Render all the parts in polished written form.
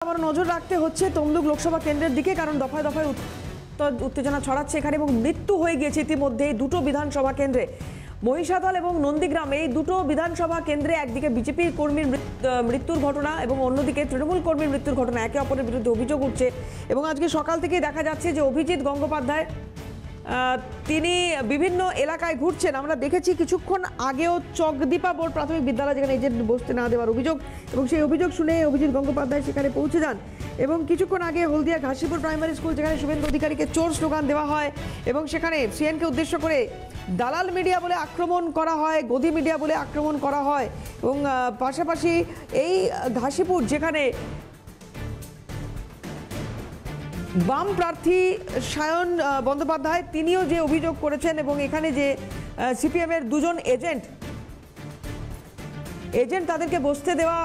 আবার নজর রাখতে হচ্ছে তমলুক লোকসভা কেন্দ্রের দিকে, কারণ দফায় দফায় উত্তেজনা ছড়াচ্ছে এখানে এবং মৃত্যু হয়ে গিয়েছে ইতিমধ্যে দুটো বিধানসভা কেন্দ্রে। মহিষাদল এবং নন্দীগ্রামে এই দুটো বিধানসভা কেন্দ্রে একদিকে বিজেপির কর্মীর মৃত্যুর ঘটনা এবং অন্যদিকে তৃণমূল কর্মীর মৃত্যুর ঘটনা, একে অপরের বিরুদ্ধে অভিযোগ উঠছে। এবং আজকে সকাল থেকেই দেখা যাচ্ছে যে অভিজিৎ গঙ্গোপাধ্যায় তিনি বিভিন্ন এলাকায় ঘুরছেন। আমরা দেখেছি কিছুক্ষণ আগেও চকদীপা বোর্ড প্রাথমিক বিদ্যালয়, যেখানে এজেন্ট বসতে না দেওয়ার অভিযোগ, এবং সেই অভিযোগ শুনে অভিজিৎ গঙ্গোপাধ্যায় সেখানে পৌঁছে যান। এবং কিছুক্ষণ আগে হলদিয়া ঘাসিপুর প্রাইমারি স্কুল, যেখানে শুভেন্দু অধিকারীকে চোর স্লোগান দেওয়া হয় এবং সেখানে সিএনকে উদ্দেশ্য করে দালাল মিডিয়া বলে আক্রমণ করা হয়, গদি মিডিয়া বলে আক্রমণ করা হয়। এবং পাশাপাশি এই ঘাসিপুর, যেখানে বাম প্রার্থী সায়ন বন্দ্যোপাধ্যায় তিনিও যে অভিযোগ করেছেন, এবং এখানে যে সিপিএম এর দুজন এজেন্ট তাদেরকে বসতে দেওয়া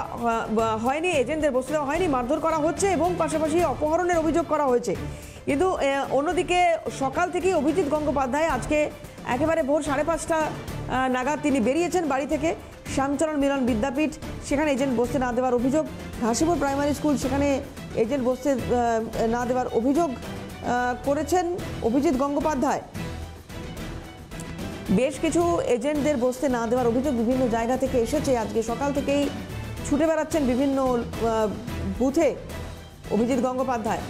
হয়নি, এজেন্টদের বসতে দেওয়া হয়নি, মারধর করা হচ্ছে এবং পাশাপাশি অপহরণের অভিযোগ করা হয়েছে। কিন্তু অন্যদিকে সকাল থেকেই অভিজিৎ গঙ্গোপাধ্যায় আজকে একেবারে ভোর 5:30 নাগাদ তিনি বেরিয়েছেন বাড়ি থেকে। শ্যামচরণ মিলন বিদ্যাপীঠ, সেখানে এজেন্ট বসতে না দেওয়ার অভিযোগ। ঘাসিপুর প্রাইমারি স্কুল, সেখানে এজেন্ট বসতে না দেওয়ার অভিযোগ করেছেন অভিজিৎ গঙ্গোপাধ্যায়। বেশ কিছু এজেন্টদের বসতে না দেওয়ার অভিযোগ বিভিন্ন জায়গা থেকে এসেছে। আজকে সকাল থেকেই ছুটে বেড়াচ্ছেন বিভিন্ন বুথে অভিজিৎ গঙ্গোপাধ্যায়।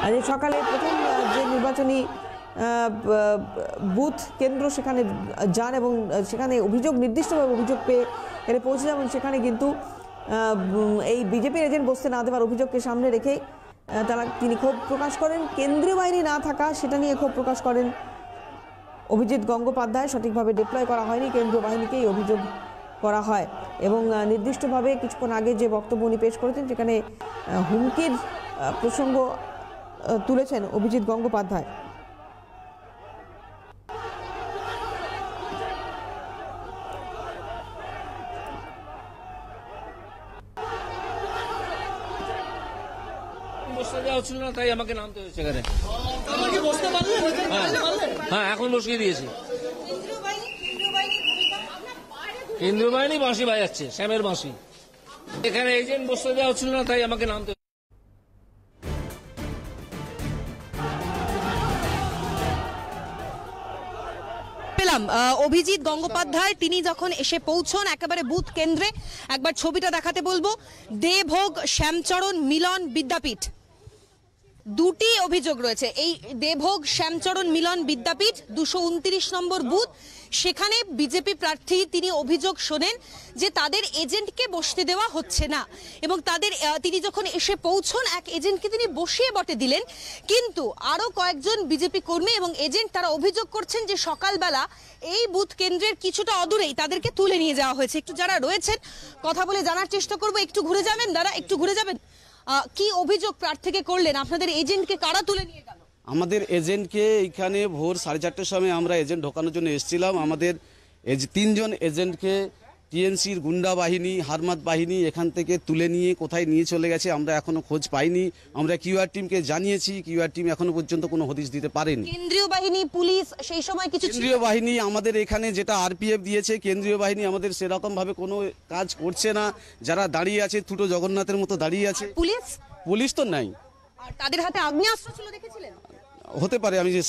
আজ সকালে প্রথম যে নির্বাচনী বুথ কেন্দ্র সেখানে যান এবং সেখানে নির্দিষ্টভাবে অভিযোগ পেয়ে এখানে পৌঁছে যাবেন। সেখানে কিন্তু এই বিজেপির এজেন্ট বসতে না দেওয়ার অভিযোগকে সামনে রেখেই তিনি ক্ষোভ প্রকাশ করেন। কেন্দ্রীয় বাহিনী না থাকা, সেটা নিয়ে ক্ষোভ প্রকাশ করেন অভিজিৎ গঙ্গোপাধ্যায়। সঠিকভাবে ডিপ্লয় করা হয়নি, কেন্দ্রীয় বাহিনীকেই অভিযোগ করা হয়। এবং নির্দিষ্টভাবে কিছুক্ষণ আগে যে বক্তব্য উনি পেশ করেছেন, সেখানে হুমকির প্রসঙ্গ তুলেছেন অভিজিৎ গঙ্গোপাধ্যায়। বসতে দেওয়া হচ্ছিল না, তাই আমাকে নামতে হয়েছে এখানে। হ্যাঁ, এখন বসিয়ে দিয়েছে। কেন্দ্রীয় বাহিনী বাঁশি বাজাচ্ছে, শ্যামের বাঁশি। এখানে এজেন্ট বসতে দেওয়া হচ্ছিল না, তাই আমাকে নামতে। অভিজিৎ গঙ্গোপাধ্যায় তিনি যখন এসে পৌঁছন একেবারে বুথ কেন্দ্রে, একবার ছবিটা দেখাতে বলবো। দেভোগ শ্যামচরণ মিলন বিদ্যাপীঠ, দুটি অভিযোগ রয়েছে। এই দেভোগ শ্যামচরণ মিলন বিদ্যাপীঠ 229 নম্বর বুথ, সেখানে বিজেপি প্রার্থী তিনি অভিযোগ শোনেন যে তাদের এজেন্টকে বসতে দেওয়া হচ্ছে না, এবং তিনি যখন এসে পৌঁছন এক এজেন্টকে তিনি বসিয়ে বটে দিলেন, কিন্তু আরো কয়েকজন বিজেপি কর্মী এবং এজেন্ট তারা অভিযোগ করছেন যে সকালবেলা এই বুথ কেন্দ্রের কিছুটা অদূরেই তাদেরকে তুলে নিয়ে যাওয়া হয়েছে। একটু যারা রয়েছেন কথা বলে জানার চেষ্টা করবো। একটু ঘুরে যাবেন দাদা, একটু ঘুরে যাবেন। কি অভিযোগ প্রার্থীকে করলেন? আপনাদের এজেন্টকে কারা তুলে নিয়ে গেল? আমাদের এজেন্টকে এইখানে ভোর 4:30টার সময় আমরা এজেন্ট ঢোকানোর জন্য এসেছিলাম। আমাদের 3জন এজেন্টকে টিএনসির গুন্ডা বাহিনী, হারমাত বাহিনী এখান থেকে তুলে নিয়ে কোথায় নিয়ে চলে গেছে আমরা এখনো খোঁজ পাইনি। আমরা কিউআর টিমকে জানিয়েছি, কিউআর টিম এখনো পর্যন্ত কোনো হদিশ দিতে পারেনি। কেন্দ্রীয় বাহিনী, পুলিশ সেই সময় কিছু? কেন্দ্রীয় বাহিনী আমাদের এখানে যেটা আরপিএফ দিয়েছে, কেন্দ্রীয় বাহিনী আমাদের সেরকম ভাবে কোনো কাজ করছে না। যারা দাঁড়িয়ে আছে ছোট জগন্নাথের মতো দাঁড়িয়ে আছে। পুলিশ তো নাই। আর তাদের হাতে আগ্নেয়াস্ত্র ছিল, দেখেছিলেন? হতে পারে, আমি যে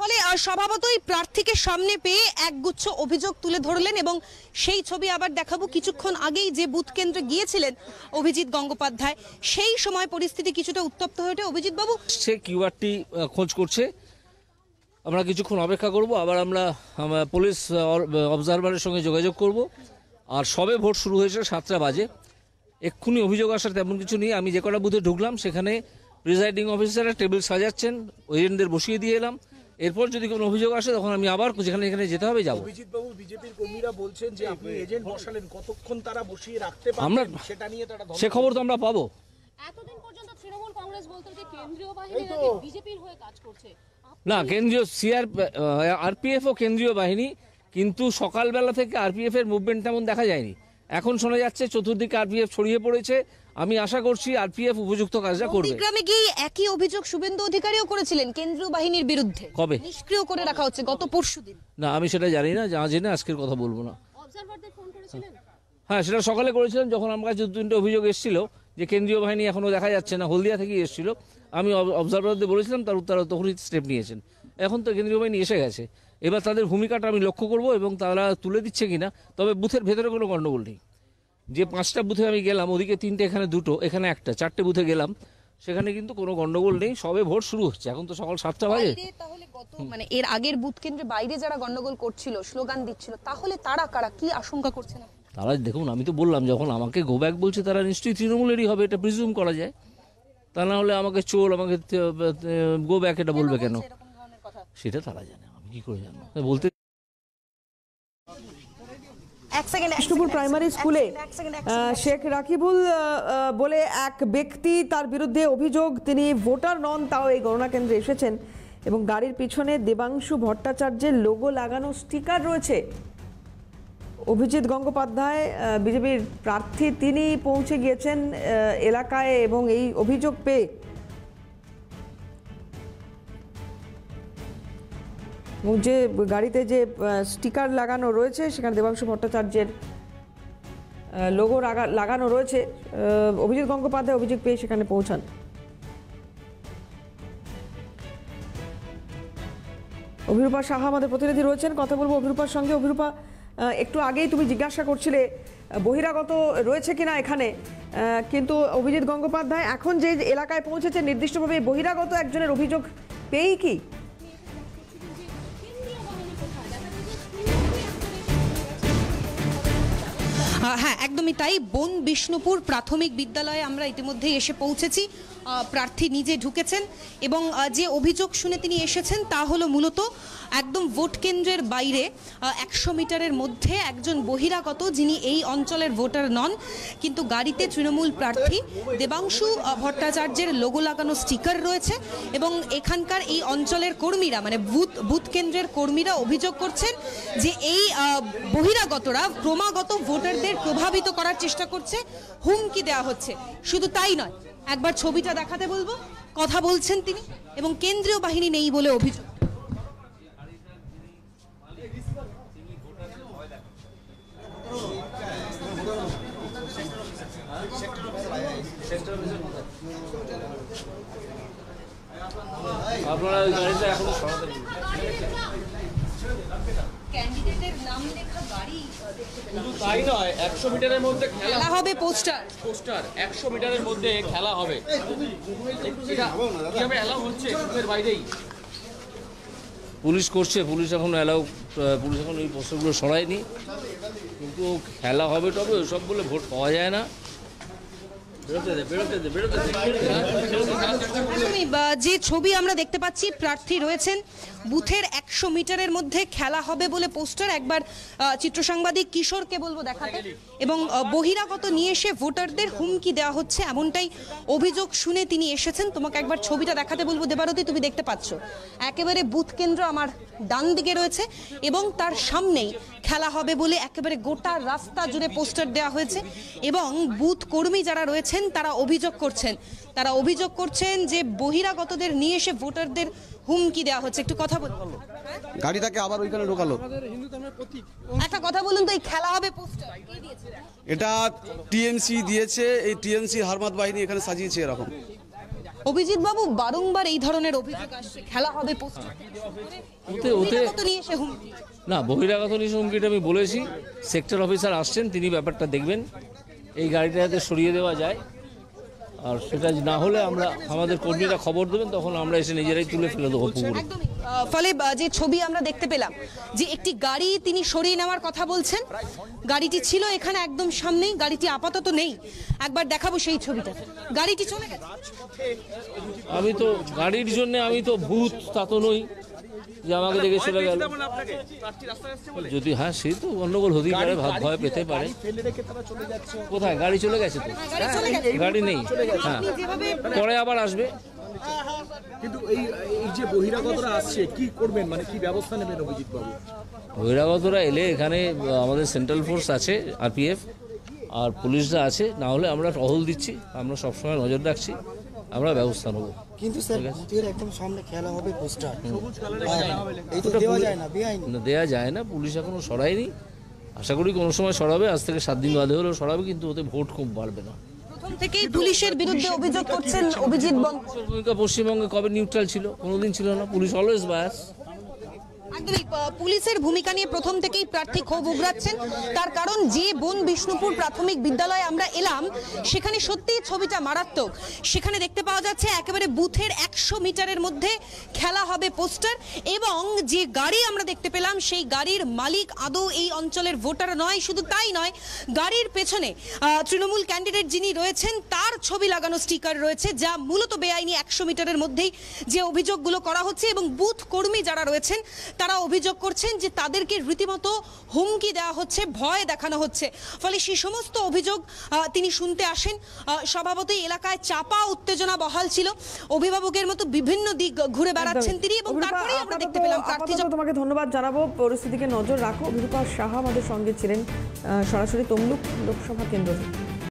ফলে স্বভাবতই প্রার্থীকে সামনে পেয়ে একগুচ্ছ অভিযোগ তুলে ধরলেন। এবং সেই ছবি আবার দেখাবো। কিছুক্ষণ আগেই যে বুথ কেন্দ্রে গিয়েছিলেন অভিজিৎ গঙ্গোপাধ্যায়, সেই সময় পরিস্থিতি কিছুটা উত্তপ্ত হয়ে ওঠে। অভিজিৎ বাবু, সে কিউআরটি খোঁজ করছে, আমরা কিছুক্ষণ অপেক্ষা করব। আবার আমরা পুলিশ অবজারভারের সঙ্গে যোগাযোগ করব। আর সবে ভোট শুরু হয়েছে, 7টা বাজে। এক্ষুনি অভিযোগ আসার তেমন কিছু নেই। আমি যে কটা বুথে ঢুকলাম সেখানে প্রিজাইডিং অফিসাররা টেবিল সাজাচ্ছেন, এজেন্টদের বসিয়ে দিয়ে এলাম। এরপর যদি কোনো অভিযোগ আসে তখন আমি আবার যেখানে যেতে হবে যাব। অভিজিৎ বাবু, বিজেপির কর্মীরা বলছেন যে আপনি এজেন্ট বসালেন, কতক্ষণ তারা বসিয়ে রাখতে পারবেন সেটা নিয়ে তারা সে খবর তো আমরা পাবো। এতদিন পর্যন্ত তৃণমূল কংগ্রেস বলতো যে কেন্দ্রীয় বাহিনী বিজেপির হয়ে কাজ করছে। না, কেন্দ্রীয় আরপিএফ ও কেন্দ্রীয় বাহিনী, কিন্তু সকালবেলা থেকে আরপিএফ এর মুভমেন্ট তেমন দেখা যায়নি। এখন শোনা যাচ্ছে চতুর্দিকে আরপিএফ ছড়িয়ে পড়েছে। আমি আশা করছি আরপিএফ উপযুক্ত কাজটা করবে। নন্দীগ্রামে গিয়ে একই অভিযোগ শুভেন্দু অধিকারীও করেছিলেন কেন্দ্রীয় বাহিনীর বিরুদ্ধে। কবে? নিষ্ক্রিয় করে রাখা হচ্ছে গত পরশুদিন। না, আমি সেটা জানি না, জানা জেনে আজকের কথা বলবো না। অবজারভারদের ফোন করেছিলেন? হ্যাঁ, সেটা সকালে করেছিলাম, যখন আমার কাছে 2-3টে অভিযোগ এসেছিল যে কেন্দ্রীয় বাহিনী এখনো দেখা যাচ্ছে না, হলদিয়া থেকেই এসেছিল। আমি অবজারভারদের বলেছিলাম, তার উত্তর তখনই স্টেপ নিয়েছেন। এখন তো কেন্দ্রীয় বাহিনী এসে গেছে, এবার তাদের ভূমিকাটা আমি লক্ষ্য করব এবং তারা তুলে দিচ্ছে কিনা। তবে বুথের ভেতরে কোনো গণ্ডগোল নেই। যে 5টা বুথে আমি গেলাম, ওদিকে 3টে, এখানে 2টো, এখানে 1টা, 4টে বুথে গেলাম, সেখানে কিন্তু কোনো গন্ডগোল নেই। সবে ভোট শুরু হচ্ছে, এখন তো সকাল 7টা বাজে। বাইরে তাহলে মানে এর আগের বুথ কেন্দ্রে বাইরে যারা গন্ডগোল করছিল, স্লোগান দিচ্ছিল, তাহলে তারা কারা, কি আশঙ্কা করছেন? তারা দেখুন, আমি তো বললাম, যখন আমাকে গো ব্যাক বলছে তারা নিশ্চয়ই তৃণমূলেরই হবে, এটা প্রিজুম করা যায়। তা না হলে আমাকে চোর, আমাকে গো ব্যাক এটা বলবে কেন, সেটা তারা জানে, আমি কি করে জানবো বলতে। বিষ্ণুপুর প্রাইমারি স্কুলে শেখ রাকিবুল বলে এক ব্যক্তি, তার বিরুদ্ধে অভিযোগ তিনি ভোটার নন, তাও এই গণনা কেন্দ্রে এসেছেন এবং গাড়ির পিছনে দেবাংশু ভট্টাচার্যের লোগো লাগানো স্টিকার রয়েছে। অভিজিৎ গঙ্গোপাধ্যায় বিজেপির প্রার্থী, তিনি পৌঁছে গিয়েছেন এলাকায় এবং এই অভিযোগ পেয়ে যে গাড়িতে যে স্টিকার লাগানো রয়েছে সেখানে দেবাংশু ভট্টাচার্যের লোগো লাগানো রয়েছে। অভিজিৎ গঙ্গোপাধ্যায় অভিযোগ পেয়ে সেখানে পৌঁছান। অভিরূপা সাহা আমাদের প্রতিনিধি রয়েছেন, কথা বলবো অভিরূপার সঙ্গে। অভিরূপা, একটু আগেই তুমি জিজ্ঞাসা করছিলে বহিরাগত রয়েছে কিনা এখানে, কিন্তু অভিজিৎ গঙ্গোপাধ্যায় এখন যে এলাকায় পৌঁছেছে নির্দিষ্টভাবে বহিরাগত একজনের অভিযোগ পেয়েই কি? হ্যাঁ, একদমই তাই। বন বিষ্ণুপুর প্রাথমিক বিদ্যালয়ে আমরা ইতিমধ্যেই এসে পৌঁছেছি। প্রার্থী নিজে ঢুকেছেন এবং যে অভিযোগ শুনে তিনি এসেছেন তা হলো মূলত একদম ভোট কেন্দ্রের বাইরে 100 মিটারের মধ্যে একজন বহিরাগত, যিনি এই অঞ্চলের ভোটার নন, কিন্তু গাড়িতে তৃণমূল প্রার্থী দেবাংশু ভট্টাচার্যের লোগো লাগানো স্টিকার রয়েছে এবং এখানকার এই অঞ্চলের কর্মীরা, মানে বুথ কেন্দ্রের কর্মীরা অভিযোগ করছেন যে এই বহিরাগতরা ক্রমাগত ভোটারদের প্রভাবিত করার চেষ্টা করছে, হুমকি দেওয়া হচ্ছে। শুধু তাই নয়, একবার ছবিটা দেখাতে বলবো, কথা বলছেন তিনি, এবং কেন্দ্রীয় বাহিনী নেই বলে অভিযোগ। আপনারা ওই গাড়িটা এখনো সরাতে নেই। ক্যান্ডিডেটের নাম লেখা গাড়ি শুধু তাই নয়, 100 মিটারের মধ্যে খেলা হবে, পোস্টার 100 মিটারের মধ্যে খেলা হবে। এটা কিভাবে অ্যালাউ হচ্ছে বুথের বাইরেই? পুলিশ করছে, পুলিশ এখন ওই পোস্টারগুলো সরায়নি, কিন্তু খেলা হবে তবে ওইসব বলে ভোট পাওয়া যায় না। যে ছবি আমরা দেখতে পাচ্ছি, প্রার্থী রয়েছেন বুথের 100 মিটারের মধ্যে খেলা হবে বলে পোস্টার। একবার চিত্র সাংবাদিক কিশোরকে বলবো দেখাতে, এবং বহিরাগত নিয়ে এসে ভোটারদের হুমকি দেওয়া হচ্ছে, এমনটাই অভিযোগ শুনে তিনি এসেছেন। তোমাকে একবার ছবিটা দেখাতে বলবো দেবারতী, তুমি দেখতে পাচ্ছ একেবারে বুথ কেন্দ্র আমার ডান দিকে রয়েছে এবং তার সামনেই খেলা হবে বলে একেবারে গোটা রাস্তা জুড়ে পোস্টার দেওয়া হয়েছে এবং বুথ কর্মী যারা রয়েছেন তারা অভিযোগ করছেন যে বহিরাগতদের নিয়ে এসে ভোটারদের হুমকি দেওয়া হচ্ছে। একটু কথা বলুন, গাড়িটাকে আবার ওইখানে ঢোকালো। একটা কথা বলুন তো, এই খেলা হবে পোস্টার কে দিয়েছে? এটা টিএমসি দিয়েছে, এই টিএমসি হারমাত বাহিনী এখানে সাজিয়েছে এরকম। অভিজিৎ বাবু, বারংবার এই ধরনের অভিযোগ আসছে, খেলা হবে পোস্টার নিয়ে এসে হুমকি। না, বহিরাগত নিয়ে হুমকিটা আমি বলেছি, সেক্টর অফিসার আসছেন, তিনি ব্যাপারটা দেখবেন, এই গাড়িটা যাতে সরিয়ে দেওয়া যায়। আর সেটা না হলে আমরা, আমাদের কর্মীরা খবর দেবেন, তখন আমরা এসে নিজেরাই তুলে ফেলে দেবো পুকুরে। ফলে যে ছবি আমরা দেখতে পেলাম, যে একটি গাড়ি তিনি সরিয়ে নেওয়ার কথা বলছেন, গাড়িটি ছিল এখানে একদম সামনেই, গাড়িটি আপাতত নেই। একবার দেখাবো সেই ছবিটা, গাড়িটি চলে গেছে। আমি তো গাড়ির জন্য, আমি তো ভূত, তা তো নই যে আমাকে দেখে চলে গেল। যদি হ্যাঁ, সে তো গন্ডগোল হতেই পারে, ভয় পেতে পারে। কোথায় গাড়ি চলে গেছে? তো গাড়ি নেই, হ্যাঁ, পরে আবার আসবে। কিন্তু এই যে বহিরাগতরা আসছে, কি করবেন, মানে কি ব্যবস্থা নেবেন অভিজিৎ বাবু? বহিরাগতরা এলে এখানে আমাদের সেন্ট্রাল ফোর্স আছে, আরপিএফ, আর পুলিশরা আছে, না হলে আমরা টহল দিচ্ছি, আমরা সবসময় নজর রাখছি, আমরা ব্যবস্থা নেব। কিন্তু স্যার বুথের একদম সামনে খেলা হবে পোস্টার, এই তো দেওয়া যায় না, বেআইনি। না, দেয়া যায় না, পুলিশ এখনো সরায়নি, আশা করি কোনো সময় সরাবে, আজ থেকে 7 দিন বাদে হলেও সরাবে, কিন্তু ওতে ভোট খুব বাড়বে না। প্রথম থেকেই পুলিশের বিরুদ্ধে অভিযোগ করছেন অভিজিৎ পুলিশের ভূমিকা পশ্চিমবঙ্গে কবে নিউট্রাল ছিল? কোনোদিন ছিল না। Police always bias. একদমই পুলিশের ভূমিকা নিয়ে প্রথম থেকেই প্রার্থী ক্ষোভ উগরাচ্ছেন, তার কারণ যে বন বিষ্ণুপুর প্রাথমিক বিদ্যালয়ে আমরা এলাম সেখানে সত্যিই ছবিটা মারাত্মক। সেখানে দেখতে পাওয়া যাচ্ছে একেবারে বুথের 100 মিটারের মধ্যে খেলা হবে পোস্টার, এবং যে গাড়ি আমরা দেখতে পেলাম সেই গাড়ির মালিক আদৌ এই অঞ্চলের ভোটার নয়। শুধু তাই নয়, গাড়ির পেছনে তৃণমূল ক্যান্ডিডেট যিনি রয়েছেন তার ছবি লাগানো স্টিকার রয়েছে, যা মূলত বেআইনি। 100 মিটারের মধ্যেই যে অভিযোগগুলো করা হচ্ছে, এবং বুথ কর্মী যারা রয়েছেন তারা অভিযোগ করছেন যে তাদেরকে রীতিমতো হুমকি দেওয়া হচ্ছে, ভয় দেখানো হচ্ছে। ফলে সেই সমস্ত অভিযোগ তিনি শুনতে আসেন। স্বভাবতই এলাকায় চাপা উত্তেজনা বহাল ছিল, অভিভাবকের মতো বিভিন্ন দিক ঘুরে বেড়াচ্ছেন তিনি, এবং তারপরেই আমরা দেখতে পেলাম প্রার্থী। তোমাকে ধন্যবাদ জানাবো, পরিস্থিতিকে নজর রাখো। অভিরূপা সাহা আমাদের সঙ্গে ছিলেন সরাসরি তমলুক লোকসভা কেন্দ্র থেকে।